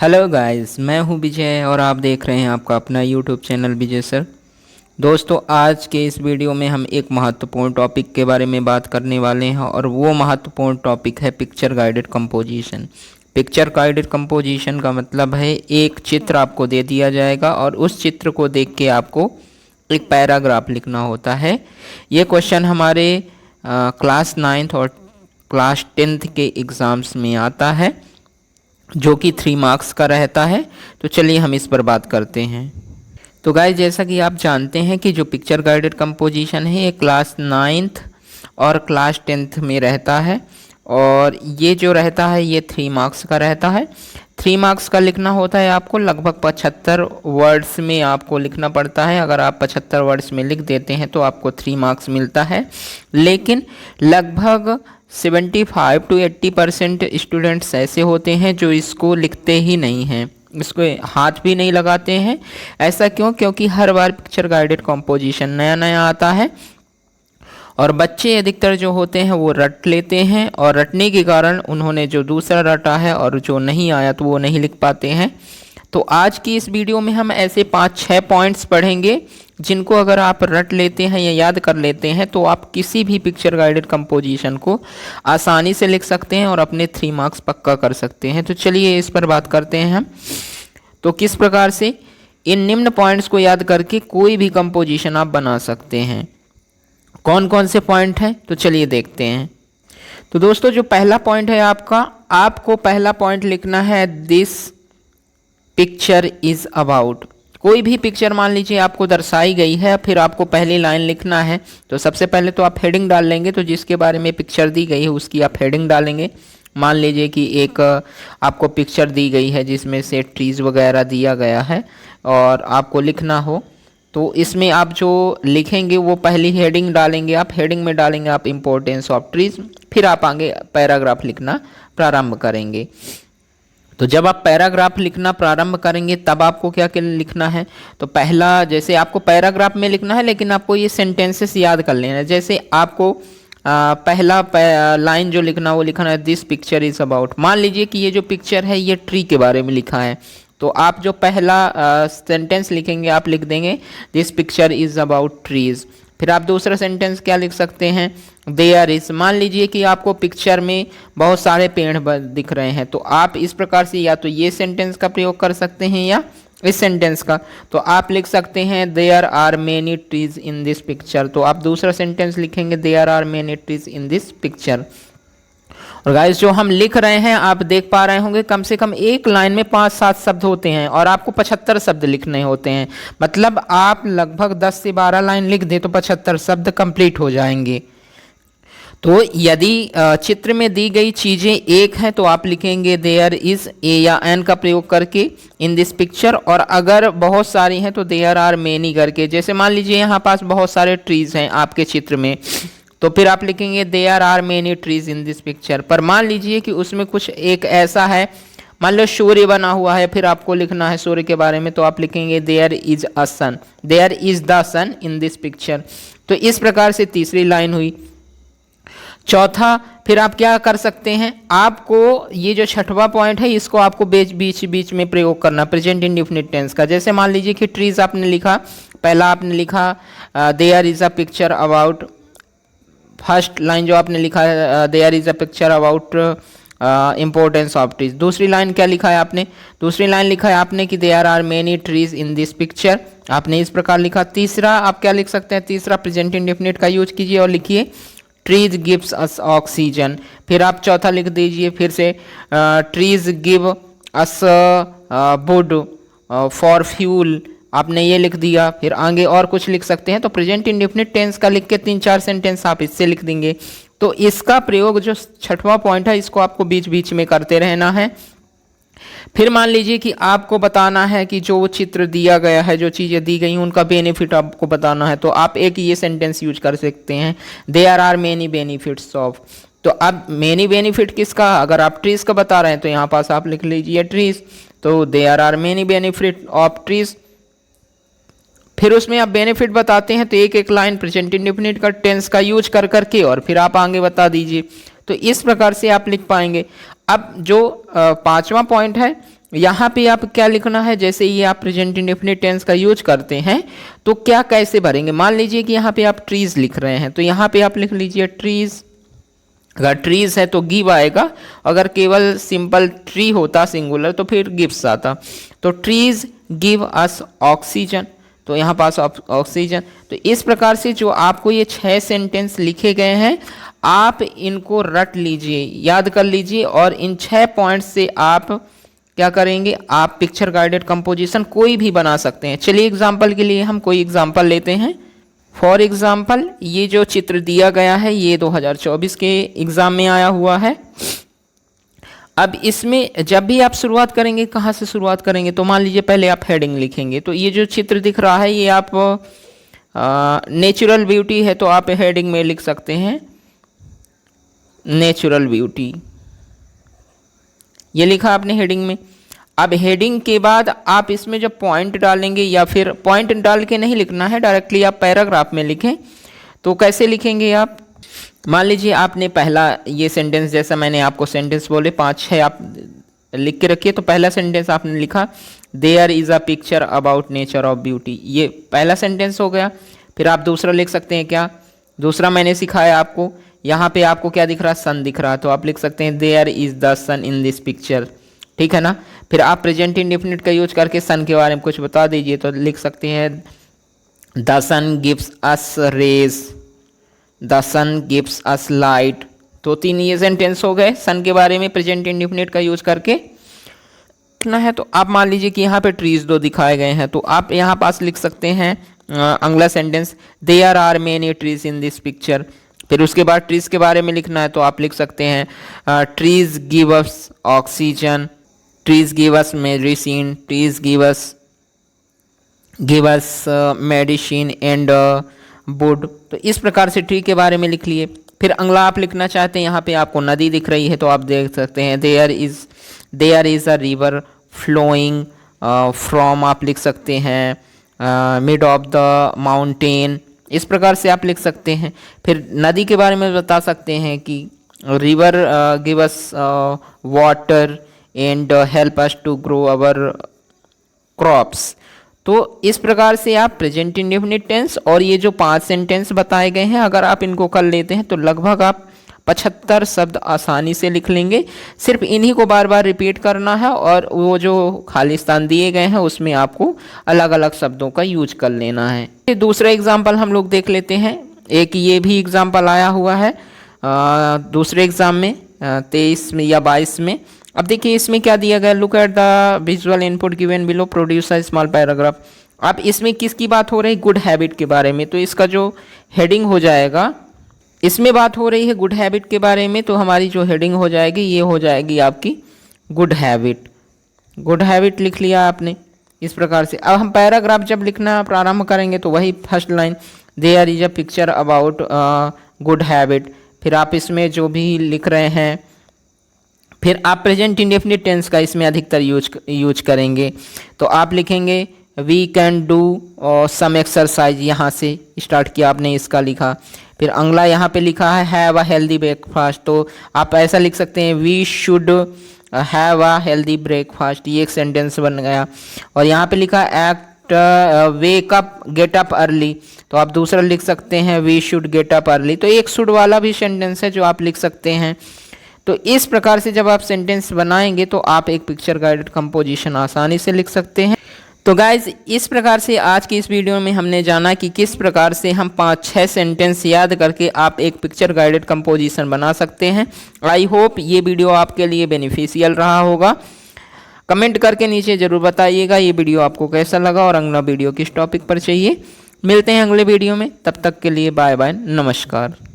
Hello guys, मैं हूं विजय और आप देख रहे हैं आपका अपना यूट्यूब चैनल विजय सर। दोस्तों, आज के इस वीडियो में हम एक महत्वपूर्ण टॉपिक के बारे में बात करने वाले हैं और वो महत्वपूर्ण टॉपिक है picture guided composition. Picture guided composition का मतलब है एक चित्र आपको दे दिया जाएगा और उस चित्र को देख के आपको एक पैराग्राफ लिखना होता है। ये क्वेश्चन हमारे क्लास 9th और क्लास 10th के एग्ज़ाम्स में आता है, जो कि 3 मार्क्स का रहता है। तो चलिए हम इस पर बात करते हैं। तो गाइस, जैसा कि आप जानते हैं कि जो पिक्चर गाइडेड कंपोजिशन है ये क्लास 9th और क्लास 10th में रहता है और ये जो रहता है ये 3 मार्क्स का रहता है। 3 मार्क्स का लिखना होता है आपको लगभग 75 वर्ड्स में आपको लिखना पड़ता है। अगर आप 75 वर्ड्स में लिख देते हैं तो आपको 3 मार्क्स मिलता है, लेकिन लगभग 75 to 80% स्टूडेंट्स ऐसे होते हैं जो इसको लिखते ही नहीं हैं, इसको हाथ भी नहीं लगाते हैं। ऐसा क्यों? क्योंकि हर बार पिक्चर गाइडेड कंपोजिशन नया नया आता है और बच्चे अधिकतर जो होते हैं वो रट लेते हैं और रटने के कारण उन्होंने जो दूसरा रटा है और जो नहीं आया तो वो नहीं लिख पाते हैं। तो आज की इस वीडियो में हम ऐसे 5-6 पॉइंट्स पढ़ेंगे जिनको अगर आप रट लेते हैं या याद कर लेते हैं तो आप किसी भी पिक्चर गाइडेड कंपोजिशन को आसानी से लिख सकते हैं और अपने 3 मार्क्स पक्का कर सकते हैं। तो चलिए इस पर बात करते हैं हम। तो किस प्रकार से इन निम्न पॉइंट्स को याद करके कोई भी कंपोजिशन आप बना सकते हैं। कौन कौन से पॉइंट हैं तो चलिए देखते हैं। तो दोस्तों, जो पहला पॉइंट है आपको पहला पॉइंट लिखना है दिस पिक्चर इज अबाउट। कोई भी पिक्चर मान लीजिए आपको दर्शाई गई है, फिर आपको पहली लाइन लिखना है। तो सबसे पहले तो आप हेडिंग डाल लेंगे, तो जिसके बारे में पिक्चर दी गई है उसकी आप हेडिंग डालेंगे। मान लीजिए कि एक आपको पिक्चर दी गई है जिसमें से ट्रीज वगैरह दिया गया है और आपको लिखना हो, तो इसमें आप जो लिखेंगे वो पहली हेडिंग डालेंगे। आप हेडिंग में डालेंगे आप इम्पोर्टेंस ऑफ ट्रीज, फिर आप आगे पैराग्राफ लिखना प्रारंभ करेंगे। तो जब आप पैराग्राफ लिखना प्रारंभ करेंगे तब आपको क्या क्या लिखना है। तो पहला, जैसे आपको पैराग्राफ में लिखना है लेकिन आपको ये सेंटेंसेस याद कर लेना है। जैसे आपको पहला लाइन जो लिखना वो लिखना है दिस पिक्चर इज़ अबाउट। मान लीजिए कि ये जो पिक्चर है ये ट्री के बारे में लिखा है, तो आप जो पहला सेंटेंस लिखेंगे आप लिख देंगे this picture is about trees. फिर आप दूसरा सेंटेंस क्या लिख सकते हैं, देयर इज। मान लीजिए कि आपको पिक्चर में बहुत सारे पेड़ दिख रहे हैं, तो आप इस प्रकार से या तो ये सेंटेंस का प्रयोग कर सकते हैं या इस सेंटेंस का। तो आप लिख सकते हैं there are many trees in this picture. तो आप दूसरा सेंटेंस लिखेंगे there are many trees in this picture. और गाइस, जो हम लिख रहे हैं आप देख पा रहे होंगे कम से कम एक लाइन में 5-7 शब्द होते हैं और आपको 75 शब्द लिखने होते हैं। मतलब आप लगभग 10 से 12 लाइन लिख दें तो 75 शब्द कंप्लीट हो जाएंगे। तो यदि चित्र में दी गई चीज़ें एक हैं तो आप लिखेंगे देयर इज़ ए या एन का प्रयोग करके इन दिस पिक्चर, और अगर बहुत सारी हैं तो देयर आर मेनी करके। जैसे मान लीजिए यहाँ पास बहुत सारे ट्रीज़ हैं आपके चित्र में, तो फिर आप लिखेंगे there are many trees in this picture. पर मान लीजिए कि उसमें कुछ एक ऐसा है, मान लो सूर्य बना हुआ है, फिर आपको लिखना है सूर्य के बारे में, तो आप लिखेंगे there is a sun, there is the sun in this picture. तो इस प्रकार से तीसरी लाइन हुई। चौथा, फिर आप क्या कर सकते हैं, आपको ये जो छठवां पॉइंट है इसको आपको बीच में प्रयोग करना प्रेजेंट इंडेफिनिट टेंस का। जैसे मान लीजिए कि ट्रीज आपने लिखा, पहला आपने लिखा there is a picture about, first line जो आपने लिखा है there is a picture about importance of trees. दूसरी लाइन क्या लिखा है आपने, दूसरी लाइन लिखा है आपने कि there are many trees in this picture, आपने इस प्रकार लिखा। तीसरा आप क्या लिख सकते हैं, तीसरा प्रेजेंट इंडेफिनिट का यूज कीजिए और लिखिए ट्रीज गिव्स अस ऑक्सीजन। फिर आप चौथा लिख दीजिए फिर से trees give us would for fuel, आपने ये लिख दिया। फिर आगे और कुछ लिख सकते हैं, तो प्रेजेंट इंडेफिनिट टेंस का लिख के 3-4 सेंटेंस आप इससे लिख देंगे। तो इसका प्रयोग जो छठवां पॉइंट है इसको आपको बीच में करते रहना है। फिर मान लीजिए कि आपको बताना है कि जो चित्र दिया गया है, जो चीज़ें दी गई हैं उनका बेनिफिट आपको बताना है, तो आप एक ये सेंटेंस यूज कर सकते हैं there are many benefits of. तो अब मेनी बेनिफिट किसका, अगर आप ट्रीज का बता रहे हैं तो यहाँ पास आप लिख लीजिए ट्रीज, तो there are many benefit of trees. फिर उसमें आप बेनिफिट बताते हैं तो एक एक लाइन प्रेजेंट इंडेफिनिट का टेंस का यूज कर करके और फिर आप आगे बता दीजिए। तो इस प्रकार से आप लिख पाएंगे। अब जो 5वां पॉइंट है यहाँ पे आप क्या लिखना है, जैसे ये आप प्रेजेंट इंडेफिनिट टेंस का यूज करते हैं तो क्या कैसे भरेंगे। मान लीजिए कि यहाँ पे आप ट्रीज लिख रहे हैं तो यहाँ पे आप लिख लीजिए ट्रीज। अगर ट्रीज है तो गिव आएगा, अगर केवल सिंपल ट्री होता सिंगुलर तो फिर गिव्स आता। तो ट्रीज गिव अस ऑक्सीजन, तो यहाँ पास ऑक्सीजन। तो इस प्रकार से जो आपको ये 6 सेंटेंस लिखे गए हैं आप इनको रट लीजिए, याद कर लीजिए, और इन 6 पॉइंट्स से आप क्या करेंगे, आप पिक्चर गाइडेड कंपोजिशन कोई भी बना सकते हैं। चलिए एग्जाम्पल के लिए हम कोई एग्जाम्पल लेते हैं। फॉर एग्जाम्पल ये जो चित्र दिया गया है ये 2024 के एग्जाम में आया हुआ है। अब इसमें जब भी आप शुरुआत करेंगे, कहाँ से शुरुआत करेंगे, तो मान लीजिए पहले आप हेडिंग लिखेंगे। तो ये जो चित्र दिख रहा है ये आप नेचुरल ब्यूटी है तो आप हेडिंग में लिख सकते हैं नेचुरल ब्यूटी, ये लिखा आपने हेडिंग में। अब हेडिंग के बाद आप इसमें जब पॉइंट डालेंगे, या फिर पॉइंट डाल के नहीं लिखना है, डायरेक्टली आप पैराग्राफ में लिखें। तो कैसे लिखेंगे आप, मान लीजिए आपने पहला ये सेंटेंस, जैसा मैंने आपको सेंटेंस बोले 5-6 आप लिख के रखिए। तो पहला सेंटेंस आपने लिखा there is a picture about nature of beauty, ये पहला सेंटेंस हो गया। फिर आप दूसरा लिख सकते हैं, क्या दूसरा मैंने सिखाया आपको, यहाँ पे आपको क्या दिख रहा है, सन दिख रहा है, तो आप लिख सकते हैं there is the sun in this picture, ठीक है ना। फिर आप प्रेजेंट इंडेफिनिट का यूज करके सन के बारे में कुछ बता दीजिए, तो लिख सकते हैं the sun gives us rays, the sun gives us light. तो 3 ये सेंटेंस हो गए सन के बारे में प्रेजेंट इंडेफिनिट का यूज करके लिखना है। तो आप मान लीजिए कि यहाँ पे ट्रीज 2 दिखाए गए हैं, तो आप यहाँ पास लिख सकते हैं अगला sentence there are many trees in this picture. फिर उसके बाद ट्रीज के बारे में लिखना है, तो आप लिख सकते हैं trees give us oxygen, trees give us medicine, trees give us medicine and would. तो इस प्रकार से ट्री के बारे में लिख लिए। फिर अगला आप लिखना चाहते हैं, यहाँ पे आपको नदी दिख रही है तो आप देख सकते हैं there is a river flowing from, आप लिख सकते हैं मिड ऑफ द माउंटेन। इस प्रकार से आप लिख सकते हैं। फिर नदी के बारे में बता सकते हैं कि river give us water and help us to grow our crops. तो इस प्रकार से आप प्रेजेंट इंडेफिनिट टेंस और ये जो 5 सेंटेंस बताए गए हैं अगर आप इनको कर लेते हैं तो लगभग आप 75 शब्द आसानी से लिख लेंगे। सिर्फ इन्हीं को बार बार रिपीट करना है और वो जो खाली स्थान दिए गए हैं उसमें आपको अलग अलग शब्दों का यूज कर लेना है। दूसरा एग्जाम्पल हम लोग देख लेते हैं। एक ये भी एग्जाम्पल आया हुआ है दूसरे एग्जाम में 23 में या 22 में। अब देखिए इसमें क्या दिया गया, look at the visual input given below, produce a small paragraph. अब इसमें किसकी बात हो रही है, गुड हैबिट के बारे में। तो इसका जो हेडिंग हो जाएगा, इसमें बात हो रही है गुड हैबिट के बारे में, तो हमारी जो हेडिंग हो जाएगी ये हो जाएगी आपकी गुड हैबिट। गुड हैबिट लिख लिया आपने इस प्रकार से। अब हम पैराग्राफ जब लिखना प्रारंभ करेंगे तो वही first line there is a picture about good habit. फिर आप इसमें जो भी लिख रहे हैं, फिर आप प्रेजेंट इंडेफिनिट टेंस का इसमें अधिकतर यूज करेंगे। तो आप लिखेंगे we can do some exercise, यहाँ से स्टार्ट किया आपने, इसका लिखा। फिर अगला यहाँ पे लिखा है हैव अ हेल्दी ब्रेकफास्ट, तो आप ऐसा लिख सकते हैं we should have a healthy breakfast, ये एक सेंटेंस बन गया। और यहाँ पे लिखा act wake up get up early, तो आप दूसरा लिख सकते हैं we should get up early. तो एक शुड वाला भी सेंटेंस है जो आप लिख सकते हैं। तो इस प्रकार से जब आप सेंटेंस बनाएंगे तो आप एक पिक्चर गाइडेड कंपोजिशन आसानी से लिख सकते हैं। तो गाइज इस प्रकार से आज की इस वीडियो में हमने जाना कि किस प्रकार से हम 5-6 सेंटेंस याद करके आप एक पिक्चर गाइडेड कंपोजिशन बना सकते हैं। आई होप ये वीडियो आपके लिए बेनिफिशियल रहा होगा। कमेंट करके नीचे ज़रूर बताइएगा ये वीडियो आपको कैसा लगा और अगला वीडियो किस टॉपिक पर चाहिए। मिलते हैं अगले वीडियो में, तब तक के लिए बाय बाय, नमस्कार।